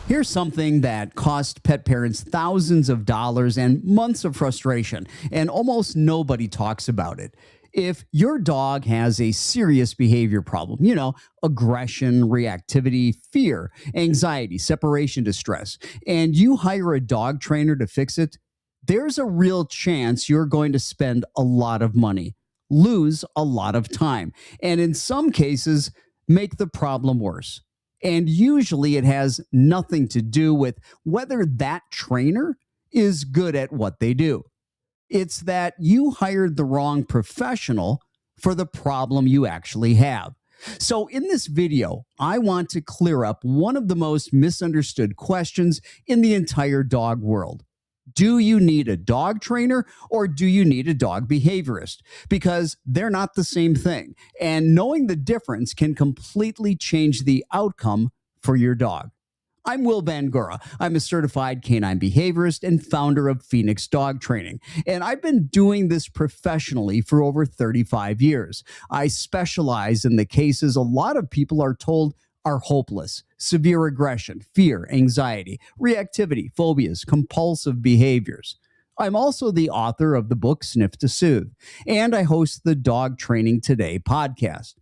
Here's something that cost pet parents thousands of dollars and months of frustration, and almost nobody talks about it. If your dog has a serious behavior problem, aggression, reactivity, fear, anxiety, separation distress, and you hire a dog trainer to fix it, there's a real chance you're going to spend a lot of money, lose a lot of time, and in some cases, make the problem worse. And usually it has nothing to do with whether that trainer is good at what they do. It's that you hired the wrong professional for the problem you actually have. So in this video, I want to clear up one of the most misunderstood questions in the entire dog world. Do you need a dog trainer or do you need a dog behaviorist? Because they're not the same thing. And knowing the difference can completely change the outcome for your dog. I'm Will Bangura. I'm a certified canine behaviorist and founder of Phoenix Dog Training. And I've been doing this professionally for over 35 years. I specialize in the cases a lot of people are told are hopeless: severe aggression, fear, anxiety, reactivity, phobias, compulsive behaviors. I'm also the author of the book Sniff to Soothe, and I host the Dog Training Today podcast.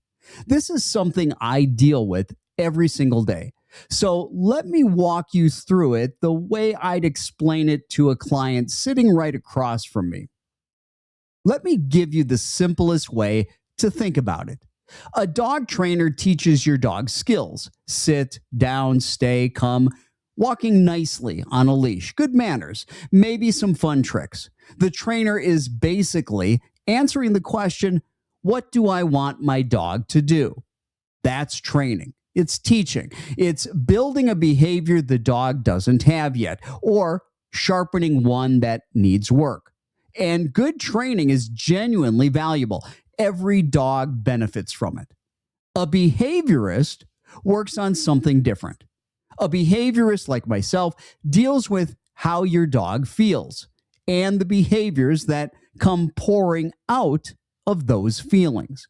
This is something I deal with every single day. So let me walk you through it the way I'd explain it to a client sitting right across from me. Let me give you the simplest way to think about it. A dog trainer teaches your dog skills: sit, down, stay, come, walking nicely on a leash, good manners, maybe some fun tricks. The trainer is basically answering the question, what do I want my dog to do? That's training. It's teaching. It's building a behavior the dog doesn't have yet, or sharpening one that needs work. And good training is genuinely valuable. Every dog benefits from it. A behaviorist works on something different. A behaviorist, like myself, deals with how your dog feels and the behaviors that come pouring out of those feelings.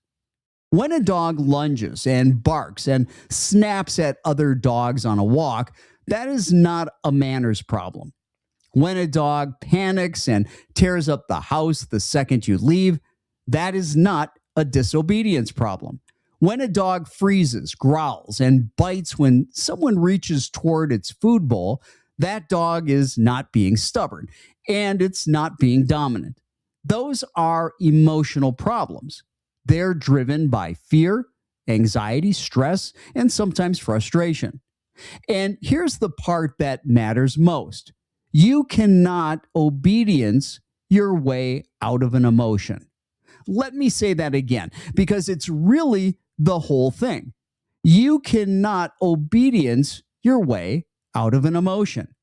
When a dog lunges and barks and snaps at other dogs on a walk, that is not a manners problem. When a dog panics and tears up the house the second you leave, that is not a disobedience problem. When a dog freezes, growls, and bites when someone reaches toward its food bowl, that dog is not being stubborn, and it's not being dominant. Those are emotional problems. They're driven by fear, anxiety, stress, and sometimes frustration. And here's the part that matters most. You cannot obedience your way out of an emotion. Let me say that again, because it's really the whole thing. You cannot obedience your way out of an emotion.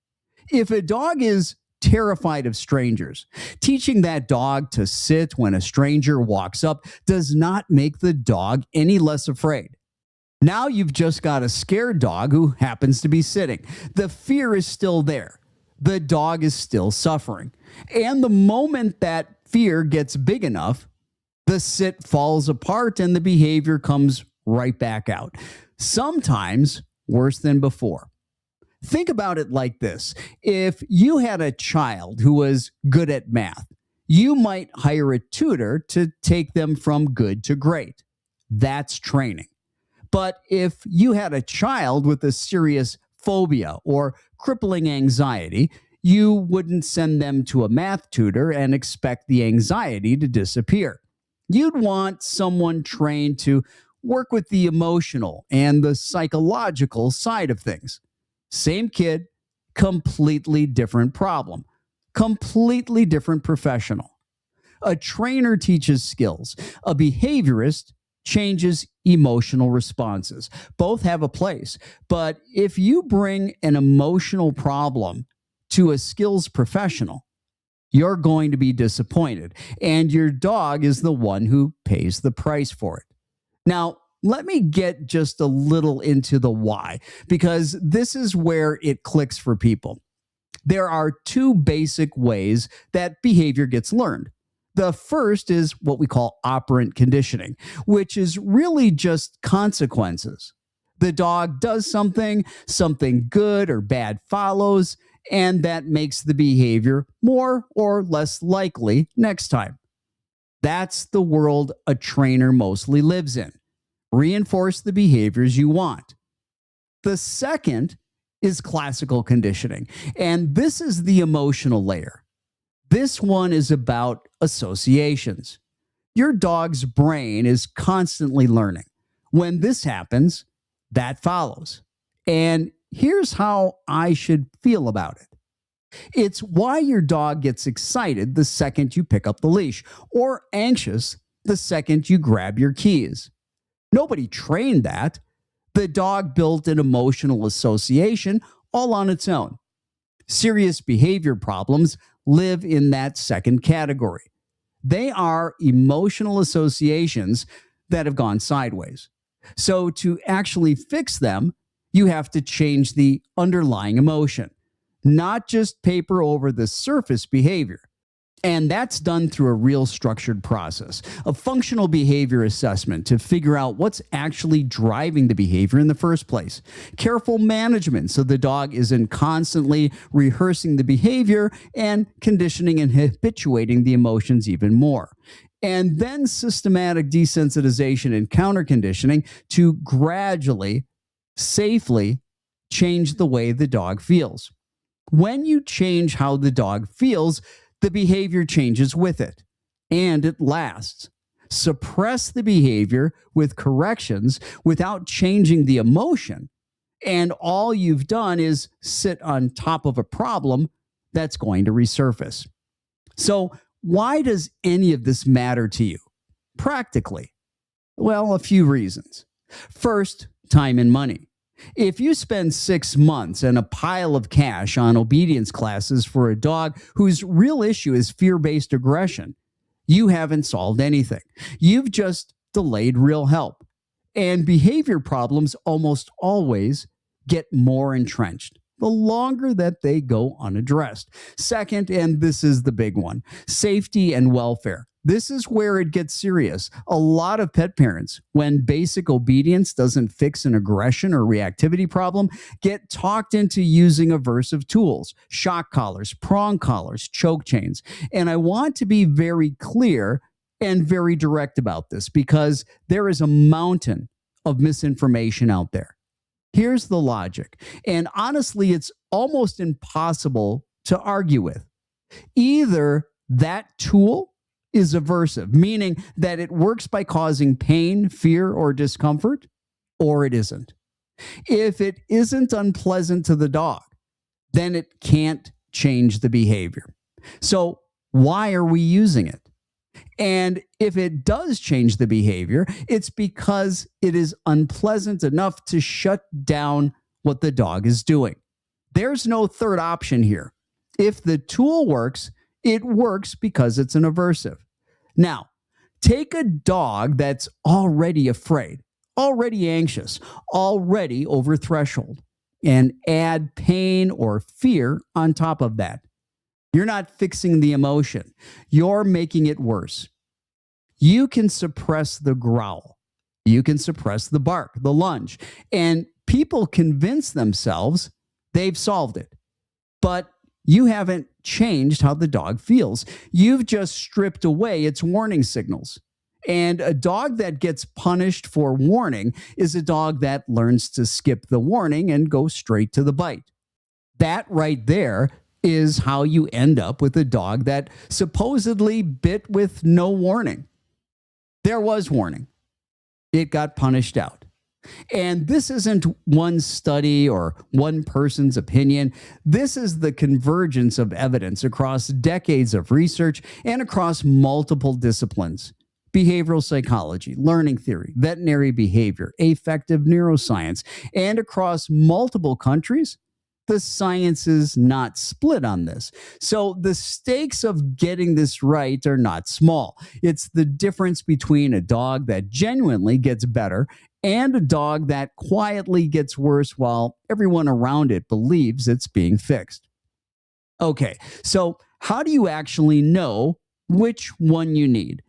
If a dog is terrified of strangers, teaching that dog to sit when a stranger walks up does not make the dog any less afraid. Now you've just got a scared dog who happens to be sitting. The fear is still there. The dog is still suffering. And the moment that fear gets big enough, the sit falls apart and the behavior comes right back out. Sometimes worse than before. Think about it like this. If you had a child who was good at math, you might hire a tutor to take them from good to great. That's training. But if you had a child with a serious phobia or crippling anxiety, you wouldn't send them to a math tutor and expect the anxiety to disappear. You'd want someone trained to work with the emotional and the psychological side of things. Same kid, completely different problem, completely different professional. A trainer teaches skills. A behaviorist changes emotional responses. Both have a place, but if you bring an emotional problem to a skills professional, you're going to be disappointed, and your dog is the one who pays the price for it. Now, let me get just a little into the why, because this is where it clicks for people. There are two basic ways that behavior gets learned. The first is what we call operant conditioning, which is really just consequences. The dog does something, something good or bad follows, and that makes the behavior more or less likely next time. That's the world a trainer mostly lives in. Reinforce the behaviors you want. The second is classical conditioning, and this is the emotional layer. This one is about associations. Your dog's brain is constantly learning. When this happens, that follows. And here's how I should feel about it. It's why your dog gets excited the second you pick up the leash, or anxious the second you grab your keys. Nobody trained that. The dog built an emotional association all on its own. Serious behavior problems live in that second category. They are emotional associations that have gone sideways. So to actually fix them, you have to change the underlying emotion, not just paper over the surface behavior. And that's done through a real structured process, a functional behavior assessment to figure out what's actually driving the behavior in the first place. Careful management so the dog isn't constantly rehearsing the behavior and conditioning and habituating the emotions even more. And then systematic desensitization and counter conditioning to gradually, safely change the way the dog feels. When you change how the dog feels, the behavior changes with it, and it lasts. Suppress the behavior with corrections without changing the emotion, and all you've done is sit on top of a problem that's going to resurface. So, why does any of this matter to you? Practically, well, a few reasons. First, time and money. If you spend 6 months and a pile of cash on obedience classes for a dog whose real issue is fear-based aggression, you haven't solved anything. You've just delayed real help. And behavior problems almost always get more entrenched the longer that they go unaddressed. Second, and this is the big one, safety and welfare. This is where it gets serious. A lot of pet parents, when basic obedience doesn't fix an aggression or reactivity problem, get talked into using aversive tools, shock collars, prong collars, choke chains. And I want to be very clear and very direct about this because there is a mountain of misinformation out there. Here's the logic, and honestly, it's almost impossible to argue with. Either that tool is aversive, meaning that it works by causing pain, fear, or discomfort, or it isn't. If it isn't unpleasant to the dog, then it can't change the behavior. So why are we using it? And if it does change the behavior, it's because it is unpleasant enough to shut down what the dog is doing. There's no third option here. If the tool works, it works because it's an aversive. Now, take a dog that's already afraid, already anxious, already over threshold, and add pain or fear on top of that. You're not fixing the emotion. You're making it worse. You can suppress the growl. You can suppress the bark, the lunge, and people convince themselves they've solved it. But you haven't changed how the dog feels. You've just stripped away its warning signals. And a dog that gets punished for warning is a dog that learns to skip the warning and go straight to the bite. That right there is how you end up with a dog that supposedly bit with no warning. There was warning. It got punished out. And this isn't one study or one person's opinion. This is the convergence of evidence across decades of research and across multiple disciplines. Behavioral psychology, learning theory, veterinary behavior, affective neuroscience, and across multiple countries. The science is not split on this. So the stakes of getting this right are not small. It's the difference between a dog that genuinely gets better and a dog that quietly gets worse while everyone around it believes it's being fixed. Okay, so how do you actually know which one you need?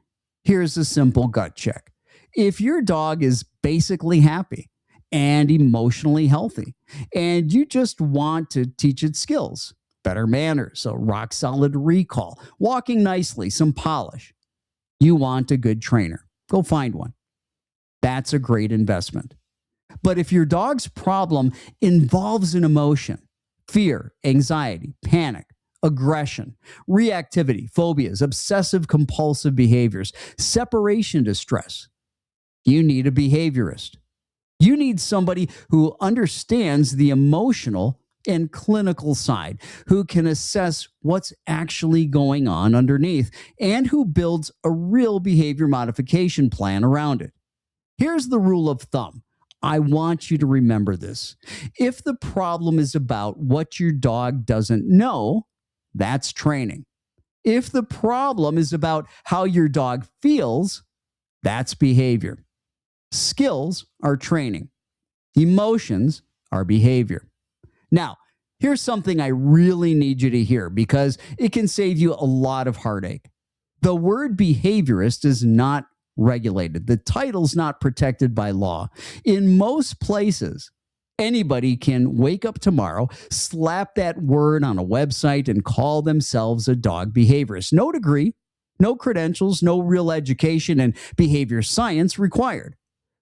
Here's a simple gut check. If your dog is basically happy and emotionally healthy. And you just want to teach it skills, better manners, a rock solid recall, walking nicely, some polish. You want a good trainer. Go find one. That's a great investment. But if your dog's problem involves an emotion, fear, anxiety, panic, aggression, reactivity, phobias, obsessive compulsive behaviors, separation distress, you need a behaviorist. You need somebody who understands the emotional and clinical side, who can assess what's actually going on underneath, and who builds a real behavior modification plan around it. Here's the rule of thumb. I want you to remember this. If the problem is about what your dog doesn't know, that's training. If the problem is about how your dog feels, that's behavior. Skills are training. Emotions are behavior. Now, here's something I really need you to hear because it can save you a lot of heartache. The word behaviorist is not regulated. The title's not protected by law. In most places, anybody can wake up tomorrow, slap that word on a website, and call themselves a dog behaviorist. No degree, no credentials, no real education, and behavior science required.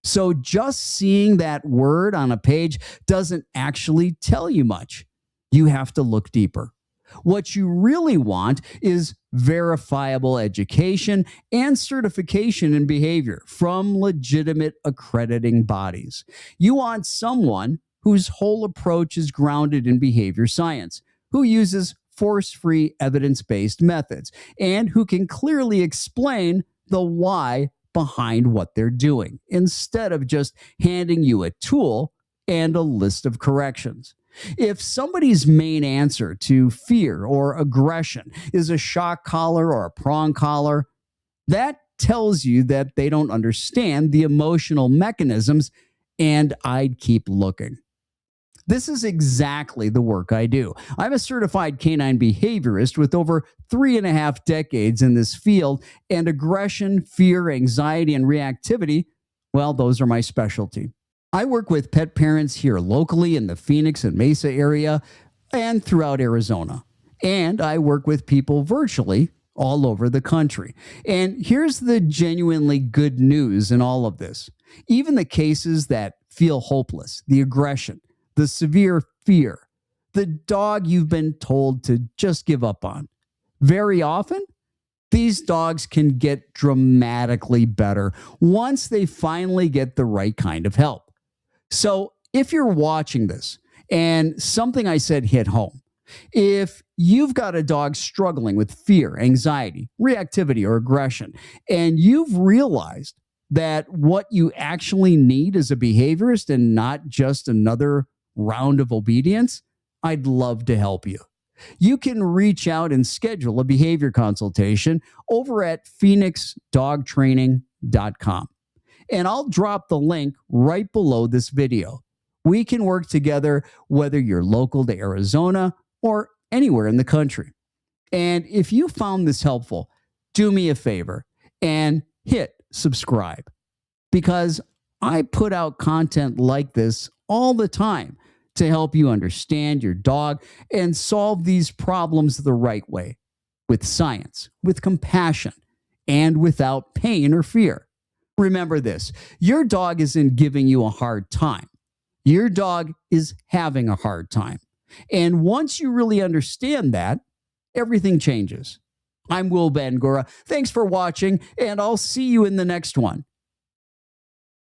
So just seeing that word on a page doesn't actually tell you much. You have to look deeper. What you really want is verifiable education and certification in behavior from legitimate accrediting bodies. You want someone whose whole approach is grounded in behavior science, who uses force-free evidence-based methods, and who can clearly explain the why behind what they're doing, instead of just handing you a tool and a list of corrections. If somebody's main answer to fear or aggression is a shock collar or a prong collar, that tells you that they don't understand the emotional mechanisms, and I'd keep looking. This is exactly the work I do. I'm a certified canine behaviorist with over 3.5 decades in this field, and aggression, fear, anxiety, and reactivity, well, those are my specialty. I work with pet parents here locally in the Phoenix and Mesa area and throughout Arizona. And I work with people virtually all over the country. And here's the genuinely good news in all of this. Even the cases that feel hopeless, the aggression, the severe fear, the dog you've been told to just give up on, very often, these dogs can get dramatically better once they finally get the right kind of help. So if you're watching this and something I said hit home, if you've got a dog struggling with fear, anxiety, reactivity, or aggression, and you've realized that what you actually need is a behaviorist and not just another round of obedience, I'd love to help you. You can reach out and schedule a behavior consultation over at phoenixdogtraining.com. And I'll drop the link right below this video. We can work together whether you're local to Arizona or anywhere in the country. And if you found this helpful, do me a favor and hit subscribe, because I put out content like this all the time to help you understand your dog and solve these problems the right way, with science, with compassion, and without pain or fear. Remember this, your dog isn't giving you a hard time. Your dog is having a hard time. And once you really understand that, everything changes. I'm Bangura. Thanks for watching, and I'll see you in the next one.